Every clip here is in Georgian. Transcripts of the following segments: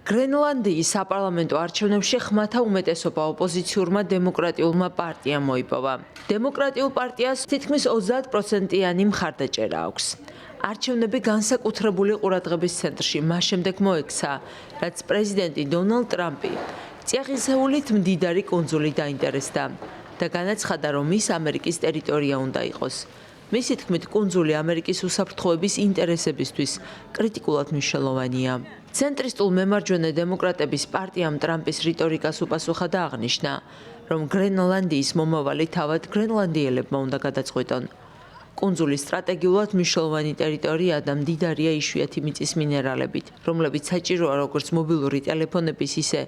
გრენლანდიის საპარლამენტო არჩევნებში ხმათა უმეტესობა ოპოზიციურმა დემოკრატიულმა პარტიამ მოიპოვა. დემოკრატიულ პარტიას თითქმის 30%-იანი მხარდაჭერა აქვს. არჩევნები განსაკუთრებული ყურადღების ცენტრში მას შემდეგ მოექცა, რაც პრეზიდენტი დონალდ ტრამპი წიაღისეულით მდიდარი კუნძული დაინტერესდა და განაცხადა, რომ ის ამერიკის ტერიტორია უნდა იყოს. მისი თქმით, კუნძული ამერიკის უსაფრთხოების ინტერესებისთვის კრიტიკულად მნიშვნელოვანია. ცენტრისტულ მემარჯვენე დემოკრატების პარტიამ ტრამპის რიტორიკას უპასუხა და აღნიშნა, რომ გრენლანდიის მომავალი თავად გრენლანდიელებმა უნდა გადაწყვეტონ. კუნძული სტრატეგიულად მნიშვნელოვანი ტერიტორია და მდიდარია იშვიათი მიწის მინერალებით, რომლებიც საჭიროა როგორც მობილური ტელეფონების, ისე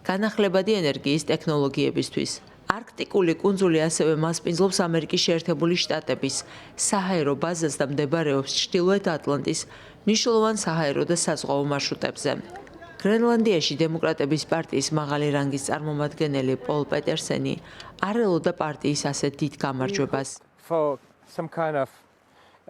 განახლებადი ენერგიის ტექნოლოგიებისთვის. არქტიკული კუნძული ასევე მასპინძლობს ამერიკის შეერთებული შტატების საჰაერო ბაზას და მდებარეობს ჩრდილოეთ ატლანტის მნიშვნელოვან საჰაერო და საზღვაო მარშრუტებზე. გრენლანდიაში დემოკრატების პარტიის მაღალი რანგის წარმომადგენელი პოლ პეტერსენი არ ელოდა პარტიის ასეთ დიდ გამარჯვებას.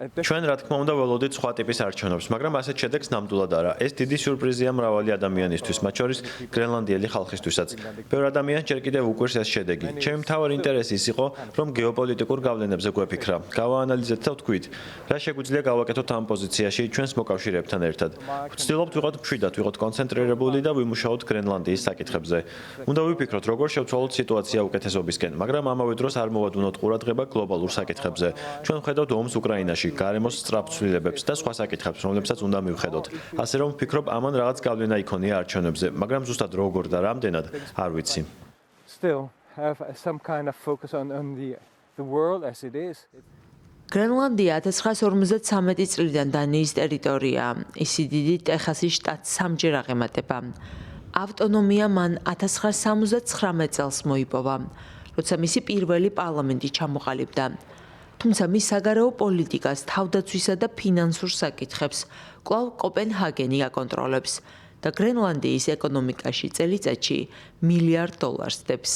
ჩვენ რა თქმა უნდა ველოდით სხვა ტიპის არჩევნებს, მაგრამ ასეთ შედეგს ნამდვილად არა. ეს დიდი სიურპრიზია მრავალი ადამიანისთვის, მათ შორის გრენლანდიელი ხალხისთვისაც. ბევრ ადამიანს ჯერ კიდევ უკვირს ეს შედეგი. ჩემი მთავარი ინტერესი ის იყო, რომ გეოპოლიტიკურ გავლენებზე გვეფიქრა. გავაანალიზეთ და ვთქვით, რა შეგვიძლია გავაკეთოთ ამ პოზიციაში ჩვენს მოკავშირეებთან ერთად. ვცდილობთ ვიყოთ მშვიდად, ვიყოთ კონცენტრირებული და ვიმუშაოთ გრენლანდიის საკითხებზე. უნდა ვიფიქროთ, როგორ შევცვალოთ სიტუაცია უკეთესობისკენ, მაგრამ ამავე დროს არ მოვადუნოთ ყურადღება გლობალურ საკითხებზე. ჩვენ ვხედავთ ომს უკრაინაში. გარემოს სწრაფ ცვლილებებს და სხვა საკითხებს, რომლებსაც უნდა მივხედოთ. ასე რომ ვფიქრობ, ამან რაღაც გავლენა იქონია არჩევნებზე, მაგრამ ზუსტად როგორ და რამდენად არ ვიცი. გრენლანდია 1953 წლიდან დანიის ტერიტორია. ისი დიდი ტეხასის შტატს სამჯერ აღემატება. ავტონომია მან 1979 წელს მოიპოვა, როცა მისი პირველი პარლამენტი ჩამოყალიბდა. თუმცა მის საგარეო პოლიტიკას, თავდაცვისა და ფინანსურ საკითხებს კვლავ კოპენჰაგენი აკონტროლებს და გრენლანდიის ეკონომიკაში წელიწადში $1 მილიარდს დებს.